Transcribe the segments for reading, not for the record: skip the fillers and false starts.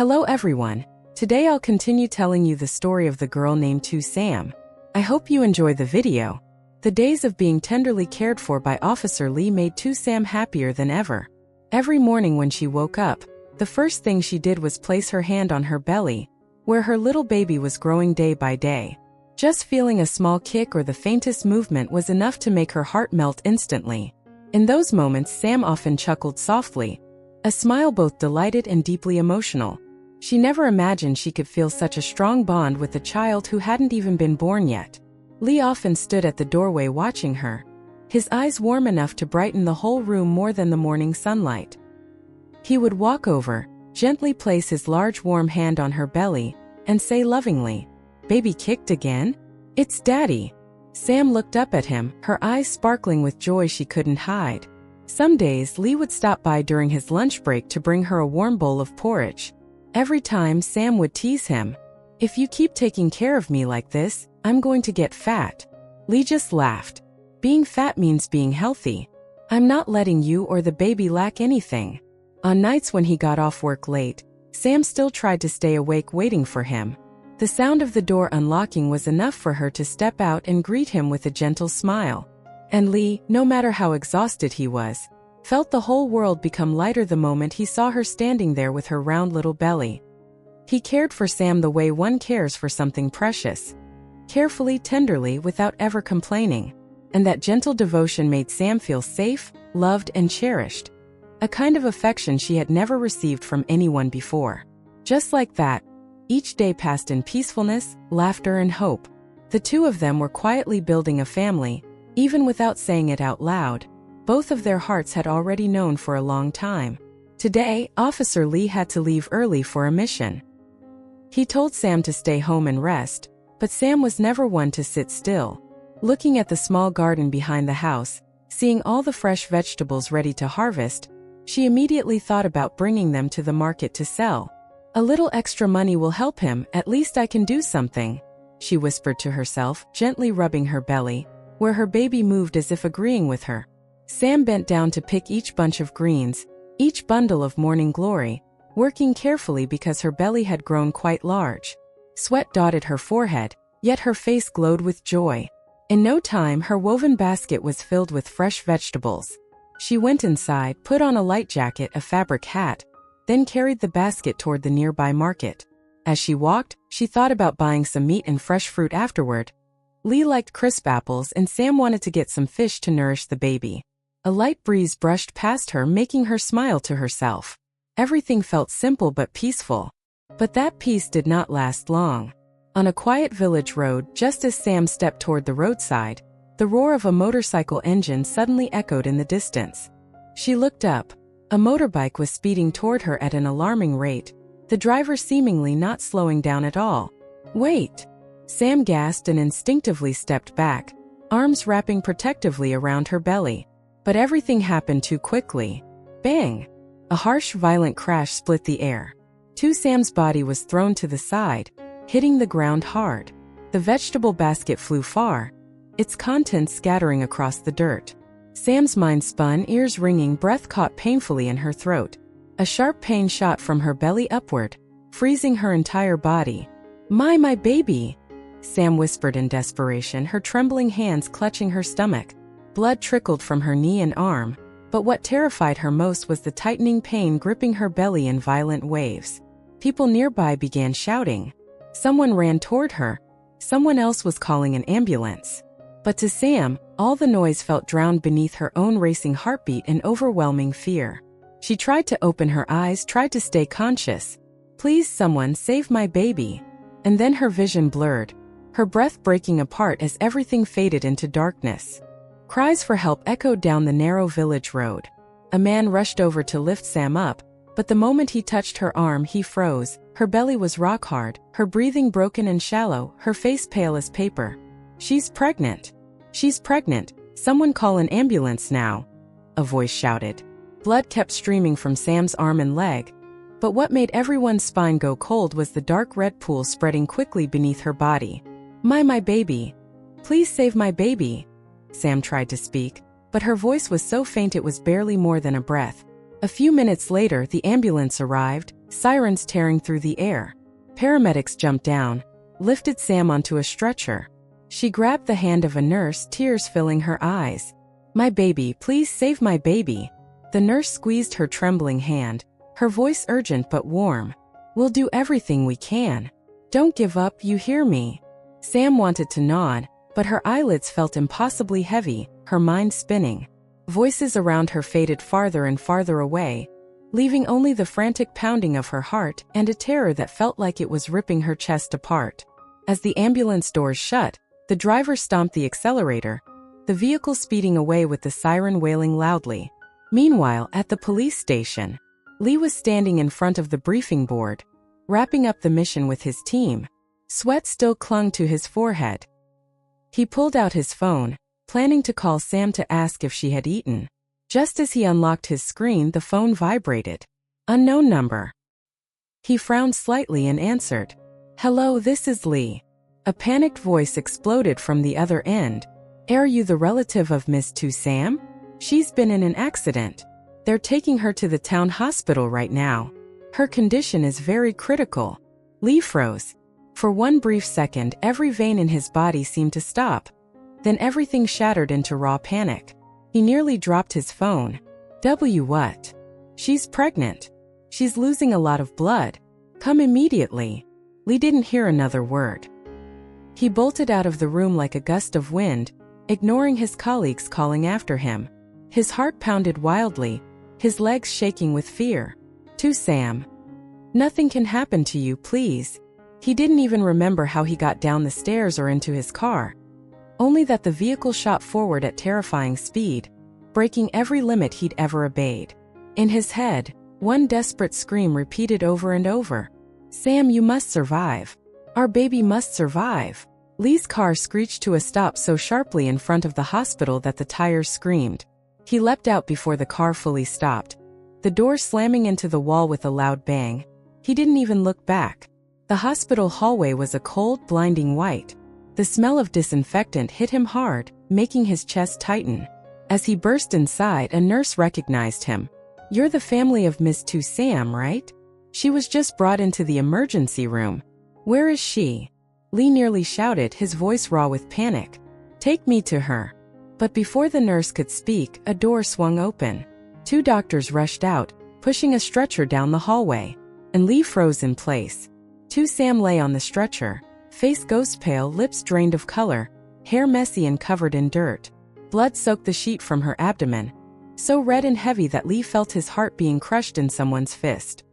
Hello everyone. Today I'll continue telling you the story of the girl named Sam. I hope you enjoy the video. The days of being tenderly cared for by Officer Lee made Sam happier than ever. Every morning when she woke up, the first thing she did was place her hand on her belly, where her little baby was growing day by day. Just feeling a small kick or the faintest movement was enough to make her heart melt instantly. In those moments, Sam often chuckled softly, a smile both delighted and deeply emotional. She never imagined she could feel such a strong bond with a child who hadn't even been born yet. Lee often stood at the doorway watching her, his eyes warm enough to brighten the whole room more than the morning sunlight. He would walk over, gently place his large warm hand on her belly, and say lovingly, "Baby kicked again? It's Daddy." Sam looked up at him, her eyes sparkling with joy she couldn't hide. Some days Lee would stop by during his lunch break to bring her a warm bowl of porridge. Every time Sam would tease him, "If you keep taking care of me like this, I'm going to get fat." Lee just laughed. "Being fat means being healthy. I'm not letting you or the baby lack anything." On nights when he got off work late, Sam still tried to stay awake waiting for him. The sound of the door unlocking was enough for her to step out and greet him with a gentle smile. And Lee, no matter how exhausted he was, felt the whole world become lighter the moment he saw her standing there with her round little belly. He cared for Sam the way one cares for something precious. Carefully, tenderly, without ever complaining. And that gentle devotion made Sam feel safe, loved, and cherished. A kind of affection she had never received from anyone before. Just like that, each day passed in peacefulness, laughter, and hope. The two of them were quietly building a family, even without saying it out loud. Both of their hearts had already known for a long time. Today, Officer Lee had to leave early for a mission. He told Sam to stay home and rest, but Sam was never one to sit still. Looking at the small garden behind the house, seeing all the fresh vegetables ready to harvest, she immediately thought about bringing them to the market to sell. "A little extra money will help him, at least I can do something," she whispered to herself, gently rubbing her belly, where her baby moved as if agreeing with her. Sam bent down to pick each bunch of greens, each bundle of morning glory, working carefully because her belly had grown quite large. Sweat dotted her forehead, yet her face glowed with joy. In no time, her woven basket was filled with fresh vegetables. She went inside, put on a light jacket, a fabric hat, then carried the basket toward the nearby market. As she walked, she thought about buying some meat and fresh fruit afterward. Lee liked crisp apples and Sam wanted to get some fish to nourish the baby. A light breeze brushed past her, making her smile to herself. Everything felt simple but peaceful. But that peace did not last long. On a quiet village road, just as Sam stepped toward the roadside, the roar of a motorcycle engine suddenly echoed in the distance. She looked up. A motorbike was speeding toward her at an alarming rate, the driver seemingly not slowing down at all. "Wait!" Sam gasped and instinctively stepped back, arms wrapping protectively around her belly. But everything happened too quickly. Bang! A harsh, violent crash split the air. Sam's body was thrown to the side, hitting the ground hard. The vegetable basket flew far, its contents scattering across the dirt. Sam's mind spun, ears ringing, breath caught painfully in her throat. A sharp pain shot from her belly upward, freezing her entire body. My baby!" Sam whispered in desperation, her trembling hands clutching her stomach. Blood trickled from her knee and arm, but what terrified her most was the tightening pain gripping her belly in violent waves. People nearby began shouting. Someone ran toward her. Someone else was calling an ambulance. But to Sam, all the noise felt drowned beneath her own racing heartbeat and overwhelming fear. She tried to open her eyes, tried to stay conscious. "Please, someone, save my baby." And then her vision blurred, her breath breaking apart as everything faded into darkness. Cries for help echoed down the narrow village road. A man rushed over to lift Sam up, but the moment he touched her arm, he froze. Her belly was rock hard, her breathing broken and shallow, her face pale as paper. "She's pregnant! She's pregnant! Someone call an ambulance now!" a voice shouted. Blood kept streaming from Sam's arm and leg, but what made everyone's spine go cold was the dark red pool spreading quickly beneath her body. My baby! Please save my baby!" Sam tried to speak, but her voice was so faint it was barely more than a breath. A few minutes later, the ambulance arrived, sirens tearing through the air. Paramedics jumped down, lifted Sam onto a stretcher. She grabbed the hand of a nurse, tears filling her eyes. "My baby, please save my baby." The nurse squeezed her trembling hand, her voice urgent but warm. "We'll do everything we can. Don't give up, you hear me?" Sam wanted to nod, but her eyelids felt impossibly heavy, her mind spinning. Voices around her faded farther and farther away, leaving only the frantic pounding of her heart and a terror that felt like it was ripping her chest apart. As the ambulance doors shut, the driver stomped the accelerator, the vehicle speeding away with the siren wailing loudly. Meanwhile, at the police station, Lee was standing in front of the briefing board, wrapping up the mission with his team. Sweat still clung to his forehead. He pulled out his phone, planning to call Sam to ask if she had eaten. Just as he unlocked his screen, the phone vibrated. Unknown number. He frowned slightly and answered. "Hello, this is Lee." A panicked voice exploded from the other end. "Are you the relative of Miss Tu Sam? She's been in an accident. They're taking her to the town hospital right now. Her condition is very critical." Lee froze. For one brief second, every vein in his body seemed to stop. Then everything shattered into raw panic. He nearly dropped his phone. What? "She's pregnant. She's losing a lot of blood. Come immediately." Lee didn't hear another word. He bolted out of the room like a gust of wind, ignoring his colleagues calling after him. His heart pounded wildly, his legs shaking with fear. "To Sam. Nothing can happen to you, please." He didn't even remember how he got down the stairs or into his car. Only that the vehicle shot forward at terrifying speed, breaking every limit he'd ever obeyed. In his head, one desperate scream repeated over and over. "Sam, you must survive. Our baby must survive." Lee's car screeched to a stop so sharply in front of the hospital that the tires screamed. He leapt out before the car fully stopped, the door slamming into the wall with a loud bang. He didn't even look back. The hospital hallway was a cold, blinding white. The smell of disinfectant hit him hard, making his chest tighten. As he burst inside, a nurse recognized him. "You're the family of Miss Tu Sam, right? She was just brought into the emergency room. Where is she?" Lee nearly shouted, his voice raw with panic. "Take me to her." But before the nurse could speak, a door swung open. Two doctors rushed out, pushing a stretcher down the hallway, and Lee froze in place. Tu Sam lay on the stretcher, face ghost pale, lips drained of color, hair messy and covered in dirt. Blood soaked the sheet from her abdomen, so red and heavy that Lee felt his heart being crushed in someone's fist.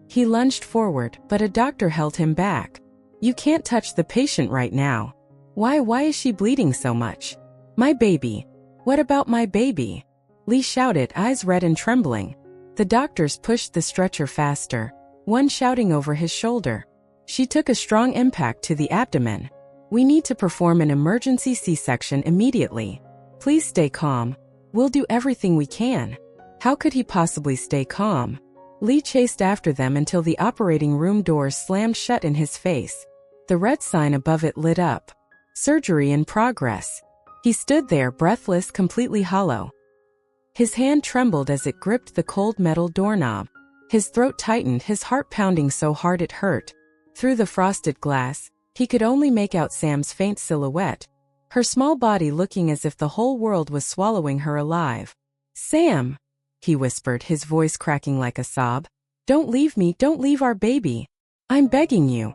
He lunged forward, but a doctor held him back. "You can't touch the patient right now." Why is she bleeding so much?" "My baby. What about my baby?" Lee shouted, eyes red and trembling. The doctors pushed the stretcher faster, one shouting over his shoulder. "She took a strong impact to the abdomen. We need to perform an emergency C-section immediately. Please stay calm. We'll do everything we can." How could he possibly stay calm? Lee chased after them until the operating room doors slammed shut in his face. The red sign above it lit up. "Surgery in progress." He stood there, breathless, completely hollow. His hand trembled as it gripped the cold metal doorknob. His throat tightened, his heart pounding so hard it hurt. Through the frosted glass, he could only make out Sam's faint silhouette, her small body looking as if the whole world was swallowing her alive. "Sam," he whispered, his voice cracking like a sob. "Don't leave me, don't leave our baby. I'm begging you."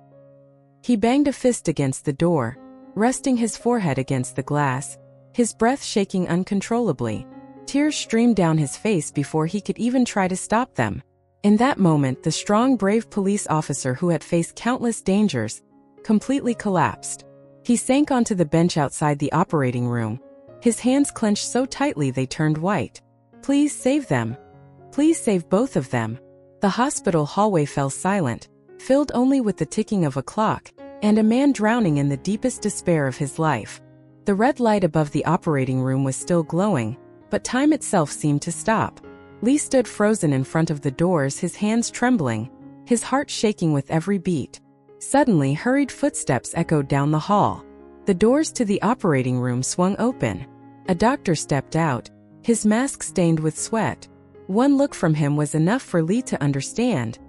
He banged a fist against the door, resting his forehead against the glass, his breath shaking uncontrollably. Tears streamed down his face before he could even try to stop them. In that moment, the strong, brave police officer who had faced countless dangers completely collapsed. He sank onto the bench outside the operating room, his hands clenched so tightly they turned white. "Please save them. Please save both of them." The hospital hallway fell silent, filled only with the ticking of a clock, and a man drowning in the deepest despair of his life. The red light above the operating room was still glowing, but time itself seemed to stop. Lee stood frozen in front of the doors, his hands trembling, his heart shaking with every beat. Suddenly, hurried footsteps echoed down the hall. The doors to the operating room swung open. A doctor stepped out, his mask stained with sweat. One look from him was enough for Lee to understand.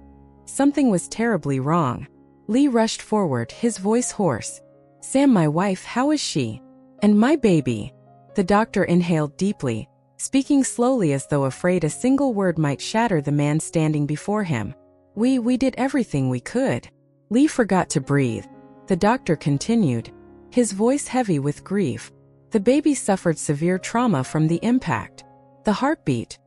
Something was terribly wrong. Lee rushed forward, his voice hoarse. Sam, my wife, how is she? And my baby? The doctor inhaled deeply, speaking slowly as though afraid a single word might shatter the man standing before him. We did everything we could. Lee forgot to breathe. The doctor continued, his voice heavy with grief. The baby suffered severe trauma from the impact. The heartbeat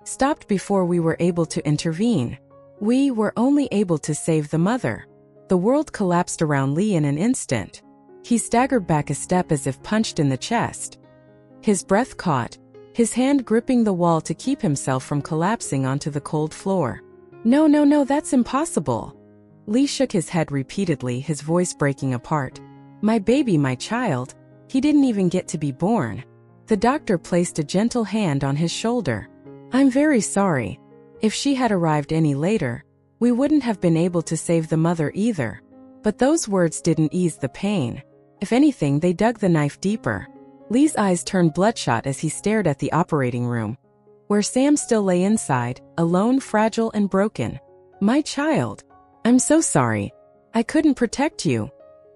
stopped before we were able to intervene. We were only able to save the mother. The world collapsed around Lee in an instant. He staggered back a step as if punched in the chest. His breath caught, his hand gripping the wall to keep himself from collapsing onto the cold floor. No, that's impossible. Lee shook his head repeatedly, his voice breaking apart. My baby, my child. He didn't even get to be born. The doctor placed a gentle hand on his shoulder. I'm very sorry. If she had arrived any later, we wouldn't have been able to save the mother either. But those words didn't ease the pain. If anything, they dug the knife deeper. Lee's eyes turned bloodshot as he stared at the operating room, where Sam still lay inside, alone, fragile and broken. My child. I'm so sorry. I couldn't protect you,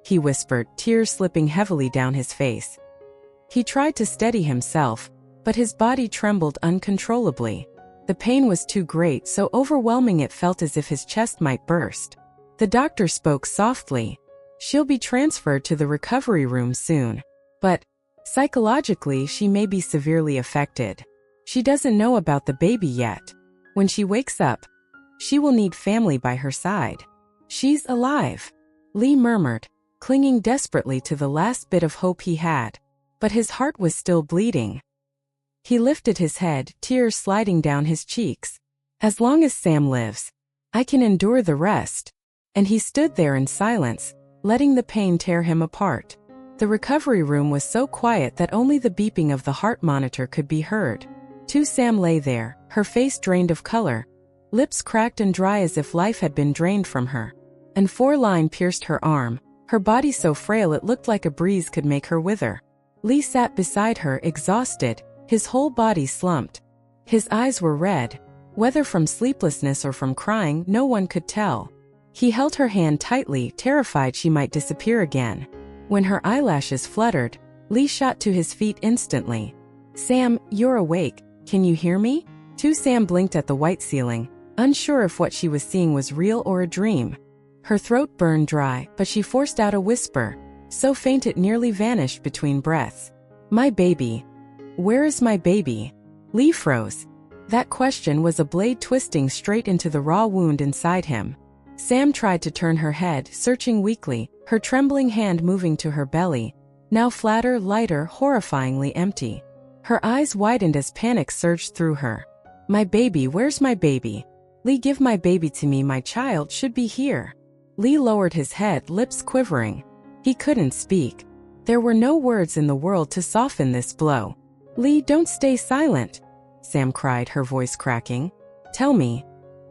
he whispered, tears slipping heavily down his face. He tried to steady himself, but his body trembled uncontrollably. The pain was too great, so overwhelming it felt as if his chest might burst. The doctor spoke softly. She'll be transferred to the recovery room soon. But psychologically, she may be severely affected. She doesn't know about the baby yet. When she wakes up, she will need family by her side. She's alive, Lee murmured, clinging desperately to the last bit of hope he had. But his heart was still bleeding. He lifted his head, tears sliding down his cheeks. As long as Sam lives, I can endure the rest. And he stood there in silence, letting the pain tear him apart. The recovery room was so quiet that only the beeping of the heart monitor could be heard. Sam lay there, her face drained of color, lips cracked and dry as if life had been drained from her. And 4 line pierced her arm, her body so frail it looked like a breeze could make her wither. Lee sat beside her, exhausted, his whole body slumped. His eyes were red, whether from sleeplessness or from crying, no one could tell. He held her hand tightly, terrified she might disappear again. When her eyelashes fluttered, Lee shot to his feet instantly. Sam, you're awake. Can you hear me? Sam blinked at the white ceiling, unsure if what she was seeing was real or a dream. Her throat burned dry, but she forced out a whisper, so faint it nearly vanished between breaths. My baby. Where is my baby? Lee froze. That question was a blade twisting straight into the raw wound inside him. Sam tried to turn her head, searching weakly, her trembling hand moving to her belly, now flatter, lighter, horrifyingly empty. Her eyes widened as panic surged through her. My baby, where's my baby? Lee, give my baby to me, my child should be here. Lee lowered his head, lips quivering. He couldn't speak. There were no words in the world to soften this blow. Lee, don't stay silent, Sam cried, her voice cracking. Tell me,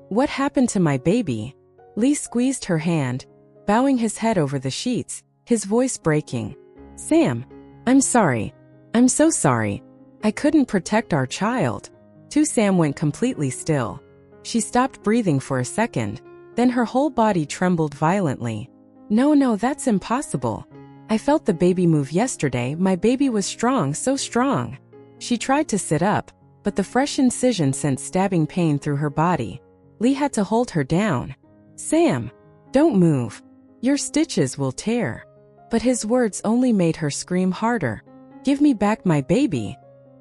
what happened to my baby? Lee squeezed her hand, bowing his head over the sheets, his voice breaking. Sam, I'm sorry. I'm so sorry. I couldn't protect our child. Sam went completely still. She stopped breathing for a second, then her whole body trembled violently. No, that's impossible. I felt the baby move yesterday. My baby was strong, so strong. She tried to sit up, but the fresh incision sent stabbing pain through her body. Lee had to hold her down. Sam, don't move. Your stitches will tear. But his words only made her scream harder. Give me back my baby.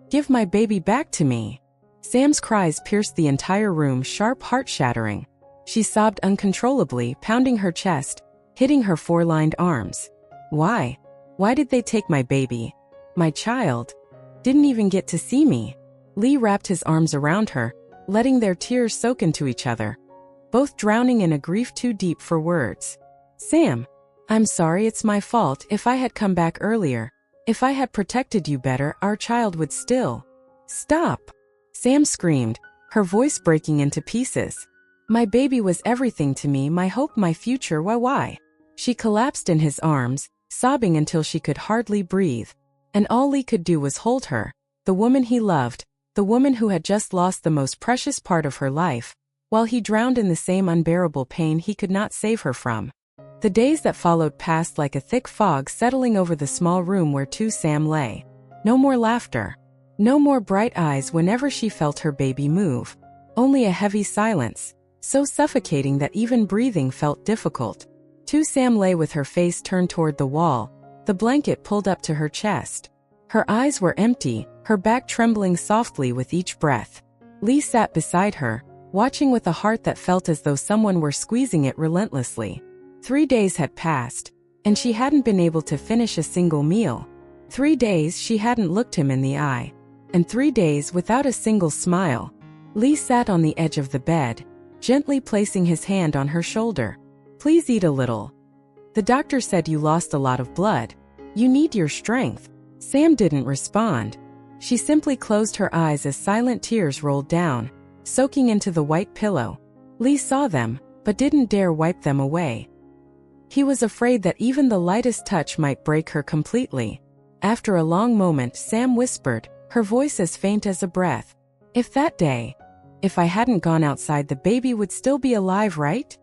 Give my baby back to me. Sam's cries pierced the entire room, sharp, heart-shattering. She sobbed uncontrollably, pounding her chest, hitting her 4-lined arms. Why? Why did they take my baby? My child didn't even get to see me. Lee wrapped his arms around her, letting their tears soak into each other, both drowning in a grief too deep for words. Sam, I'm sorry, it's my fault. If I had come back earlier, if I had protected you better, our child would still. Stop! Sam screamed, her voice breaking into pieces. My baby was everything to me, my hope, my future, why? She collapsed in his arms, sobbing until she could hardly breathe. And all Lee could do was hold her, the woman he loved, the woman who had just lost the most precious part of her life, while he drowned in the same unbearable pain he could not save her from. The days that followed passed like a thick fog settling over the small room where Sam lay. No more laughter. No more bright eyes whenever she felt her baby move. Only a heavy silence, so suffocating that even breathing felt difficult. Sam lay with her face turned toward the wall, the blanket pulled up to her chest. Her eyes were empty, her back trembling softly with each breath. Lee sat beside her, watching with a heart that felt as though someone were squeezing it relentlessly. 3 days had passed, and she hadn't been able to finish a single meal. 3 days she hadn't looked him in the eye. And 3 days without a single smile. Lee sat on the edge of the bed, gently placing his hand on her shoulder. Please eat a little. The doctor said you lost a lot of blood. You need your strength. Sam didn't respond. She simply closed her eyes as silent tears rolled down, soaking into the white pillow. Lee saw them, but didn't dare wipe them away. He was afraid that even the lightest touch might break her completely. After a long moment, Sam whispered, her voice as faint as a breath. If that day, if I hadn't gone outside, the baby would still be alive, right?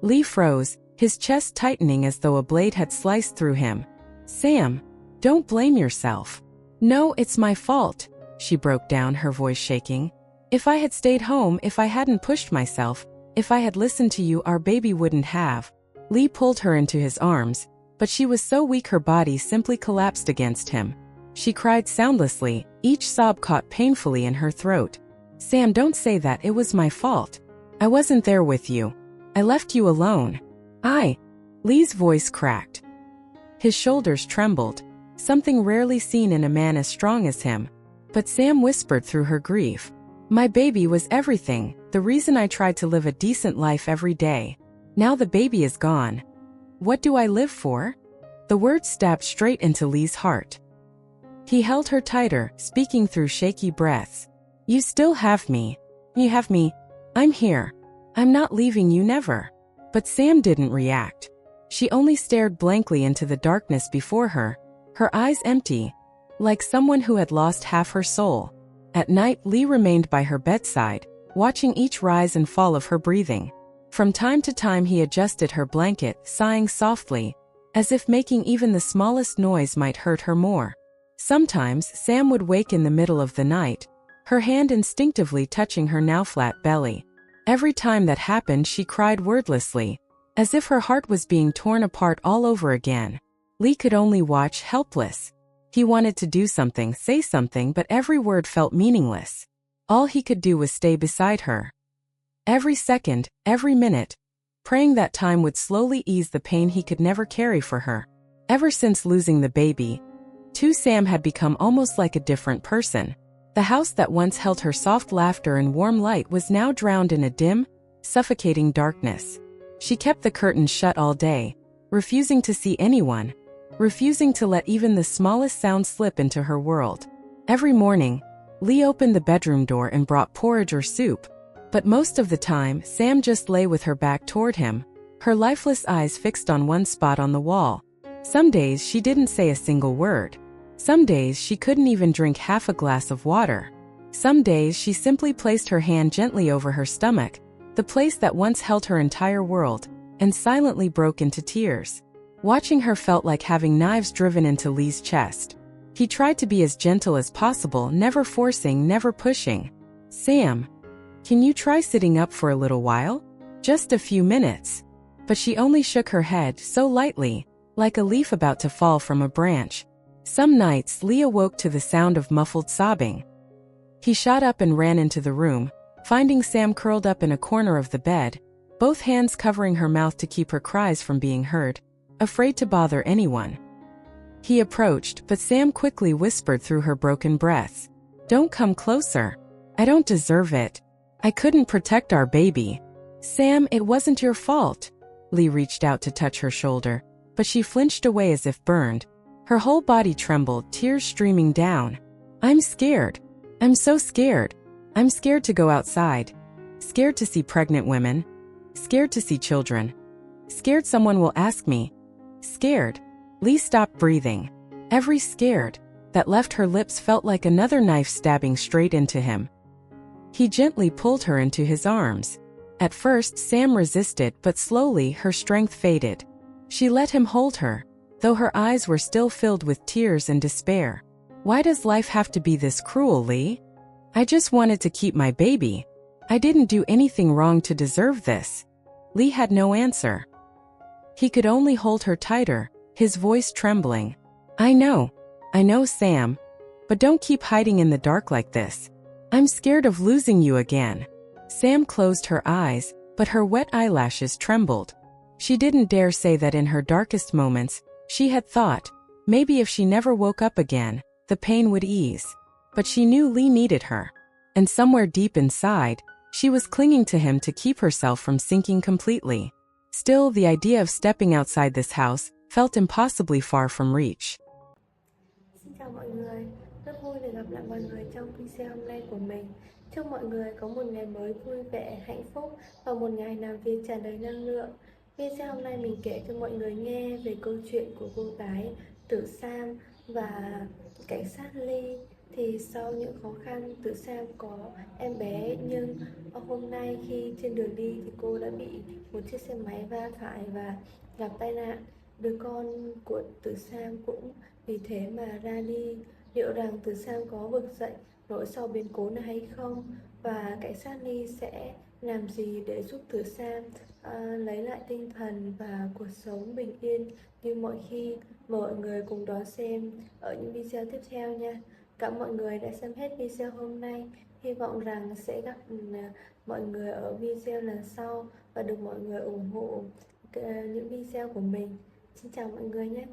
Lee froze, his chest tightening as though a blade had sliced through him. Sam, don't blame yourself. No, it's my fault, she broke down, her voice shaking. If I had stayed home, if I hadn't pushed myself, if I had listened to you, our baby wouldn't have. Lee pulled her into his arms, but she was so weak her body simply collapsed against him. She cried soundlessly, each sob caught painfully in her throat. Sam, don't say that, it was my fault. I wasn't there with you. I left you alone. Lee's voice cracked. His shoulders trembled, something rarely seen in a man as strong as him. But Sam whispered through her grief. My baby was everything, the reason I tried to live a decent life every day. Now the baby is gone. What do I live for? The words stabbed straight into Lee's heart. He held her tighter, speaking through shaky breaths. You still have me. You have me. I'm here. I'm not leaving you, never. But Sam didn't react. She only stared blankly into the darkness before her, her eyes empty, like someone who had lost half her soul. At night, Lee remained by her bedside, watching each rise and fall of her breathing. From time to time he adjusted her blanket, sighing softly, as if making even the smallest noise might hurt her more. Sometimes Sam would wake in the middle of the night, her hand instinctively touching her now flat belly. Every time that happened she cried wordlessly, as if her heart was being torn apart all over again. Lee could only watch, helpless. He wanted to do something, say something, but every word felt meaningless. All he could do was stay beside her. Every second, every minute, praying that time would slowly ease the pain he could never carry for her. Ever since losing the baby, Sam had become almost like a different person. The house that once held her soft laughter and warm light was now drowned in a dim, suffocating darkness. She kept the curtains shut all day, refusing to see anyone, refusing to let even the smallest sound slip into her world. Every morning, Lee opened the bedroom door and brought porridge or soup. But most of the time, Sam just lay with her back toward him, her lifeless eyes fixed on one spot on the wall. Some days she didn't say a single word. Some days she couldn't even drink half a glass of water. Some days she simply placed her hand gently over her stomach, the place that once held her entire world, and silently broke into tears. Watching her felt like having knives driven into Lee's chest. He tried to be as gentle as possible, never forcing, never pushing. Sam, can you try sitting up for a little while? Just a few minutes. But she only shook her head so lightly, like a leaf about to fall from a branch. Some nights Lee awoke to the sound of muffled sobbing. He shot up and ran into the room, finding Sam curled up in a corner of the bed, both hands covering her mouth to keep her cries from being heard, afraid to bother anyone. He approached, but Sam quickly whispered through her broken breaths. Don't come closer. I don't deserve it. I couldn't protect our baby. Sam, it wasn't your fault. Lee reached out to touch her shoulder, but she flinched away as if burned. Her whole body trembled, tears streaming down. I'm scared. I'm so scared. I'm scared to go outside. Scared to see pregnant women. Scared to see children. Scared someone will ask me. Scared. Lee stopped breathing. Every scared that left her lips felt like another knife stabbing straight into him. He gently pulled her into his arms. At first, Sam resisted, but slowly her strength faded. She let him hold her, though her eyes were still filled with tears and despair. Why does life have to be this cruel, Lee? I just wanted to keep my baby. I didn't do anything wrong to deserve this. Lee had no answer. He could only hold her tighter, his voice trembling. I know, Sam. But don't keep hiding in the dark like this. I'm scared of losing you again. Sam closed her eyes, but her wet eyelashes trembled. She didn't dare say that in her darkest moments, she had thought, maybe if she never woke up again, the pain would ease. But she knew Lee needed her. And somewhere deep inside, she was clinging to him to keep herself from sinking completely. Still, the idea of stepping outside this house felt impossibly far from reach. Xin chào mọi người, rất vui được gặp lại mọi người trong video hôm nay của mình. Chúc mọi người có một ngày mới vui vẻ, hạnh phúc và một ngày làm việc tràn đầy năng lượng. Video hôm nay mình kể cho mọi người nghe về câu chuyện của cô gái Tử Sam và cảnh sát Lee. Thì sau những khó khăn, Tử Sam có em bé, nhưng hôm nay khi trên đường đi thì cô đã bị một chiếc xe máy va phải và gặp tai nạn. Đứa con của Tử Sam cũng vì thế mà ra đi. Liệu rằng Tử Sam có vực dậy nỗi sau biến cố này hay không? Và cảnh sát Lee sẽ làm gì để giúp Tử Sam lấy lại tinh thần và cuộc sống bình yên như mọi khi? Mời mọi người cùng đón xem ở những video tiếp theo nha. Cảm ơn mọi người đã xem hết video hôm nay. Hy vọng rằng sẽ gặp mọi người ở video lần sau và được mọi người ủng hộ những video của mình. Xin chào mọi người nhé.